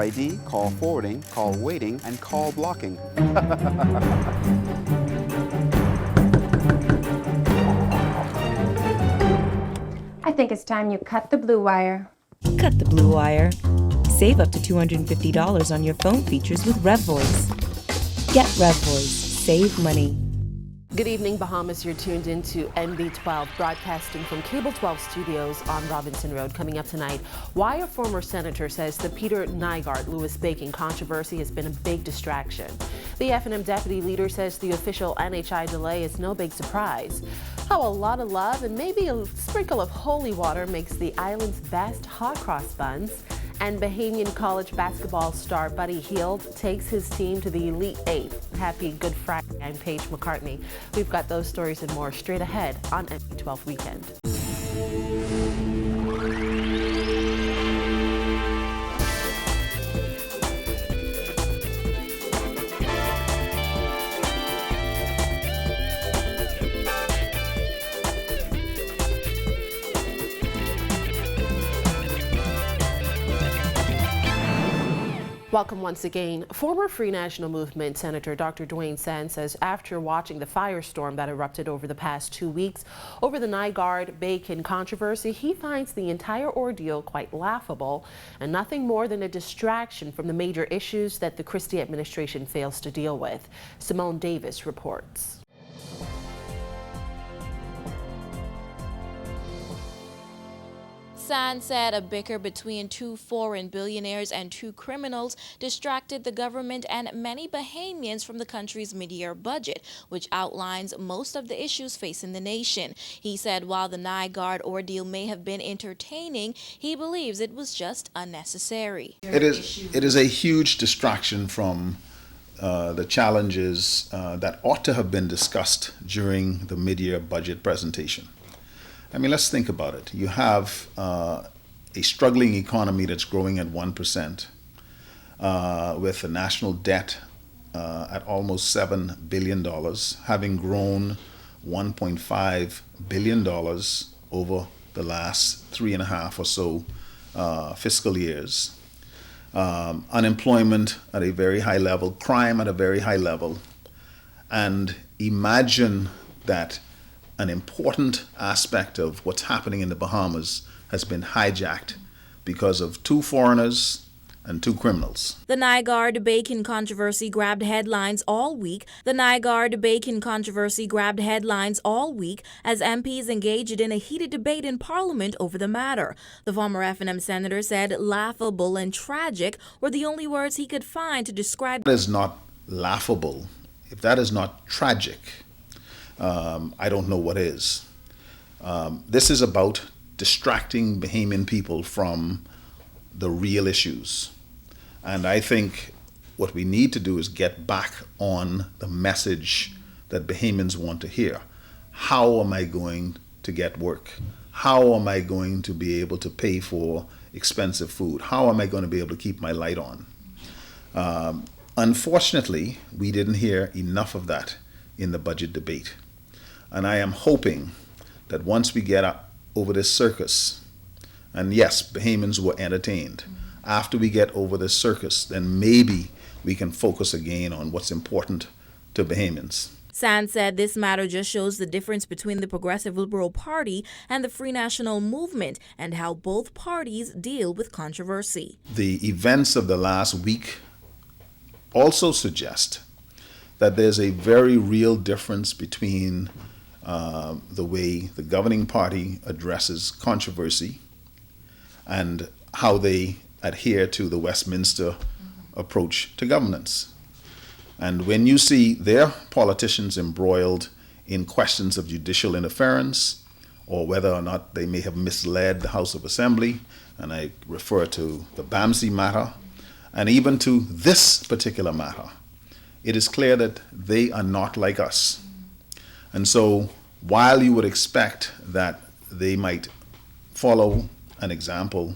ID, call forwarding, call waiting, and call blocking. I think it's time you cut the blue wire. Cut the blue wire. Save up to $250 on your phone features with RevVoice. Get RevVoice. Save money. Good evening, Bahamas. You're tuned into NB12, broadcasting from Cable 12 Studios on Robinson Road. Coming up tonight, why a former senator says the Peter Nygard Louis Bacon controversy has been a big distraction. The F&M deputy leader says the official NHI delay is no big surprise. How a lot of love and maybe a sprinkle of holy water makes the island's best hot cross buns. And Bahamian College basketball star Buddy Hield takes his team to the Elite Eight. Happy Good Friday. I'm Paige McCartney. We've got those stories and more straight ahead on NB12 Weekend. Welcome once again. Former Free National Movement Senator Dr. Duane says after watching the firestorm that erupted over the past 2 weeks over the Nygard Bacon controversy, he finds the entire ordeal quite laughable and nothing more than a distraction from the major issues that the Christie administration fails to deal with. Simone Davis reports. San said a bicker between two foreign billionaires and two criminals distracted the government and many Bahamians from the country's mid-year budget, which outlines most of the issues facing the nation. He said while the Nygard ordeal may have been entertaining, he believes it was just unnecessary. It is a huge distraction from the challenges that ought to have been discussed during the mid-year budget presentation. I mean, let's think about it. You have a struggling economy that's growing at 1%, with the national debt at almost $7 billion, having grown $1.5 billion over the last 3.5 or so fiscal years. Unemployment at a very high level, crime at a very high level, and imagine that an important aspect of what's happening in the Bahamas has been hijacked because of two foreigners and two criminals. The Nygard Bacon controversy grabbed headlines all week. as MPs engaged in a heated debate in Parliament over the matter. The former F&M senator said laughable and tragic were the only words he could find to describe. That is not laughable. If that is not tragic, I don't know what is. This is about distracting Bahamian people from the real issues. And I think what we need to do is get back on the message that Bahamians want to hear. How am I going to get work? How am I going to be able to pay for expensive food? How am I going to be able to keep my light on? Unfortunately, we didn't hear enough of that in the budget debate. And I am hoping that once we get over this circus, and yes, Bahamians were entertained, after we get over this circus, then maybe we can focus again on what's important to Bahamians. San said this matter just shows the difference between the Progressive Liberal Party and the Free National Movement and how both parties deal with controversy. The events of the last week also suggest that there's a very real difference between the way the governing party addresses controversy and how they adhere to the Westminster approach to governance. And when you see their politicians embroiled in questions of judicial interference or whether or not they may have misled the House of Assembly, and I refer to the BAMSI matter, and even to this particular matter, it is clear that they are not like us. And so while you would expect that they might follow an example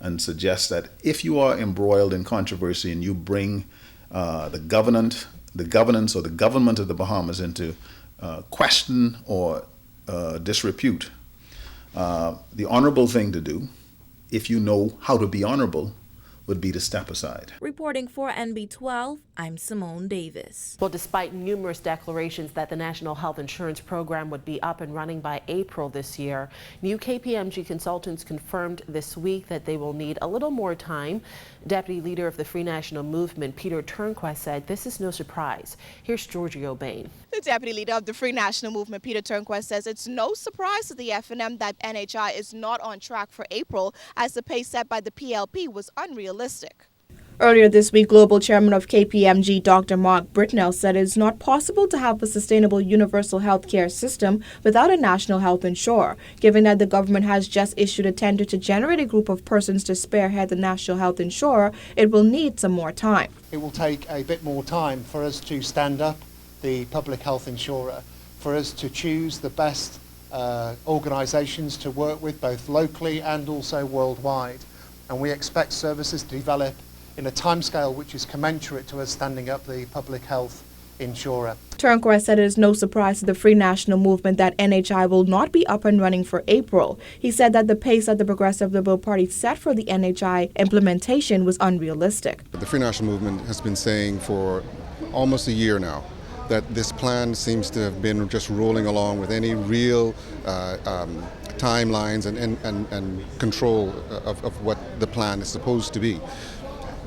and suggest that if you are embroiled in controversy and you bring the governance or the government of the Bahamas into question or disrepute, the honorable thing to do, if you know how to be honorable, would be to step aside. Reporting for NB12, I'm Simone Davis. Well, despite numerous declarations that the National Health Insurance Program would be up and running by April this year, new KPMG consultants confirmed this week that they will need a little more time. Deputy Leader of the Free National Movement, Peter Turnquest, said this is no surprise. Here's Giorgio Bain. The Deputy Leader of the Free National Movement, Peter Turnquest, says it's no surprise to the FNM that NHI is not on track for April, as the pace set by the PLP was unrealistic. Earlier this week, Global Chairman of KPMG, Dr. Mark Britnell, said it's not possible to have a sustainable universal health care system without a national health insurer. Given that the government has just issued a tender to generate a group of persons to spearhead the national health insurer, it will need some more time. It will take a bit more time for us to stand up the public health insurer, for us to choose the best organisations to work with, both locally and also worldwide. And we expect services to develop in a timescale which is commensurate to us standing up the public health insurer. Turnquest said it is no surprise to the Free National Movement that NHI will not be up and running for April. He said that the pace that the Progressive Liberal Party set for the NHI implementation was unrealistic. The Free National Movement has been saying for almost a year now that this plan seems to have been just rolling along with any real timelines and control of what the plan is supposed to be.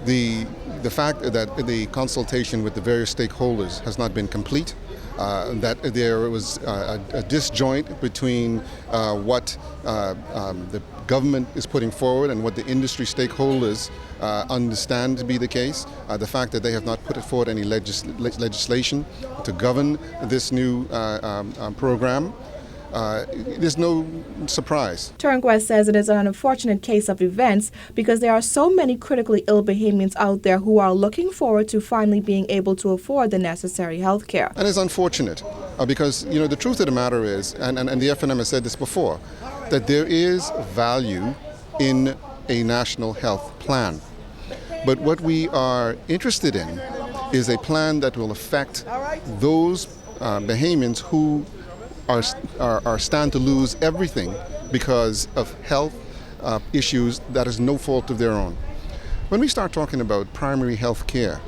The fact that the consultation with the various stakeholders has not been complete, that there was a disjoint between what the government is putting forward and what the industry stakeholders understand to be the case, the fact that they have not put forward any legislation to govern this new program. There's no surprise. Turnquest says it is an unfortunate case of events because there are so many critically ill Bahamians out there who are looking forward to finally being able to afford the necessary health care. And it's unfortunate because, you know, the truth of the matter is, and the FNM has said this before, that there is value in a national health plan. But what we are interested in is a plan that will affect those Bahamians who are stand to lose everything because of health issues that is no fault of their own. When we start talking about primary health care,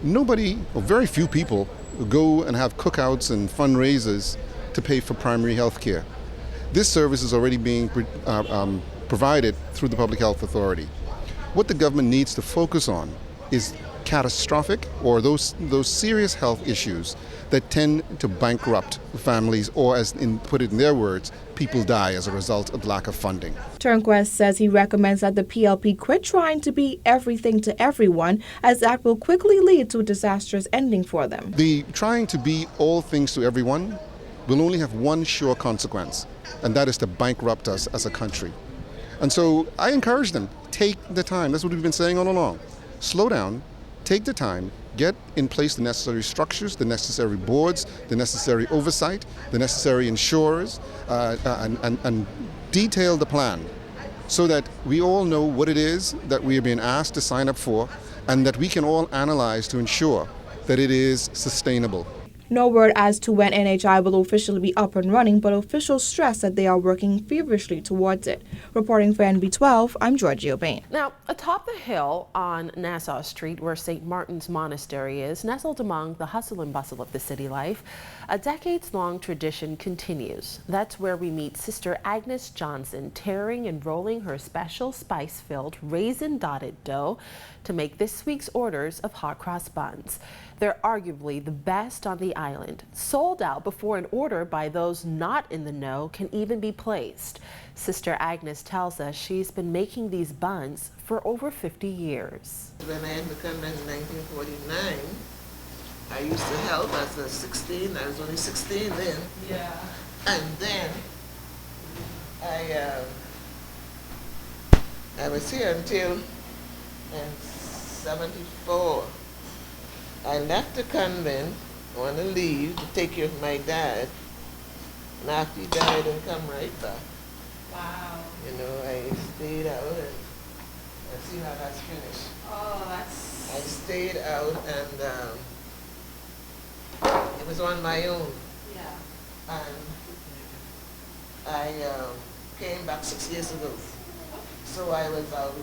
nobody, or very few people, go and have cookouts and fundraisers to pay for primary health care. This service is already being provided through the Public Health Authority. What the government needs to focus on is catastrophic or those serious health issues that tend to bankrupt families, or as put it in their words, people die as a result of lack of funding. Turnquest says he recommends that the PLP quit trying to be everything to everyone, as that will quickly lead to a disastrous ending for them. The trying to be all things to everyone will only have one sure consequence, and that is to bankrupt us as a country. And so I encourage them, take the time. That's what we've been saying all along. Slow down, take the time, get in place the necessary structures, the necessary boards, the necessary oversight, the necessary insurers, and detail the plan so that we all know what it is that we are being asked to sign up for, and that we can all analyze to ensure that it is sustainable. No word as to when NHI will officially be up and running, but officials stress that they are working feverishly towards it. Reporting for NB12, I'm Giorgio Bain. Now, atop the hill on Nassau Street, where St. Martin's Monastery is, nestled among the hustle and bustle of the city life, a decades-long tradition continues. That's where we meet Sister Agnes Johnson, tearing and rolling her special spice-filled raisin-dotted dough to make this week's orders of hot cross buns. They're arguably the best on the island, sold out before an order by those not in the know can even be placed. Sister Agnes tells us she's been making these buns for over 50 years. When I had become in 1949, I used to help as a 16. I was only 16 then. Yeah. And then I was here until 74. I left the convent, I want to leave to take care of my dad. And after he died, I come right back. Wow. You know, I stayed out and see how that's finished. Oh, that's... I stayed out and it was on my own. Yeah. And I came back 6 years ago. So I was out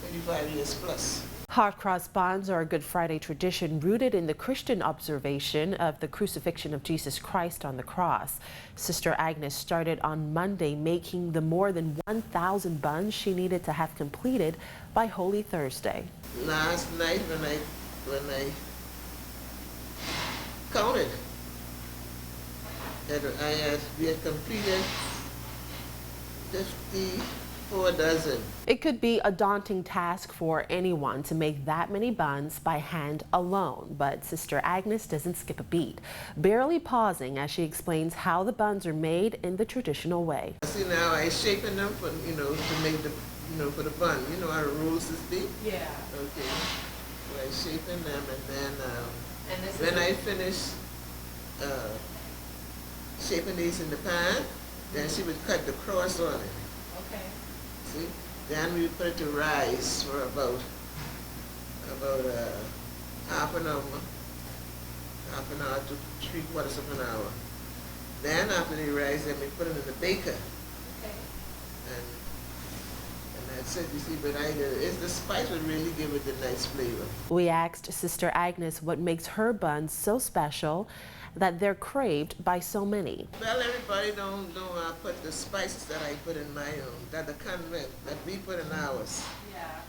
25 years plus. Hot cross buns are a Good Friday tradition rooted in the Christian observation of the crucifixion of Jesus Christ on the cross. Sister Agnes started on Monday making the more than 1,000 buns she needed to have completed by Holy Thursday. Last night when I counted, we had completed 54 dozen. It could be a daunting task for anyone to make that many buns by hand alone, but Sister Agnes doesn't skip a beat, barely pausing as she explains how the buns are made in the traditional way. See, now I shaping them for, to make the, for the bun. You know how the rolls is be? Yeah. Okay. So I shaping them, and then when I finish shaping these in the pan, then she would cut the cross on it. Okay. See? Then we put it to rise for about half an hour to 3/4 of an hour. Then after they rise, then we put them in the baker. Okay. And that's it. You see, but it's the spice would really give it the nice flavor. We asked Sister Agnes what makes her buns so special that they're craved by so many. Well, everybody don't put the spices that I put in my own, that the convent, that we put in ours. Yeah.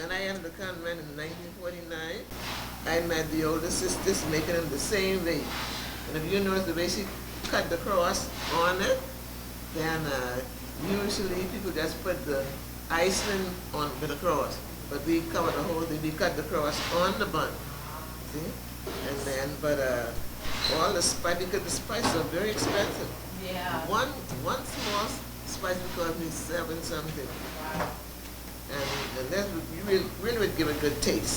When I entered the convent in 1949, I met the older sisters making them the same way. And if you notice the way she cut the cross on it, then usually people just put the icing on with the cross. But we cover the whole thing, we cut the cross on the bun. See? And then, all the spice, because the spices are very expensive. Yeah. One small spice would cost me $7 something. Wow. And that really would give a good taste.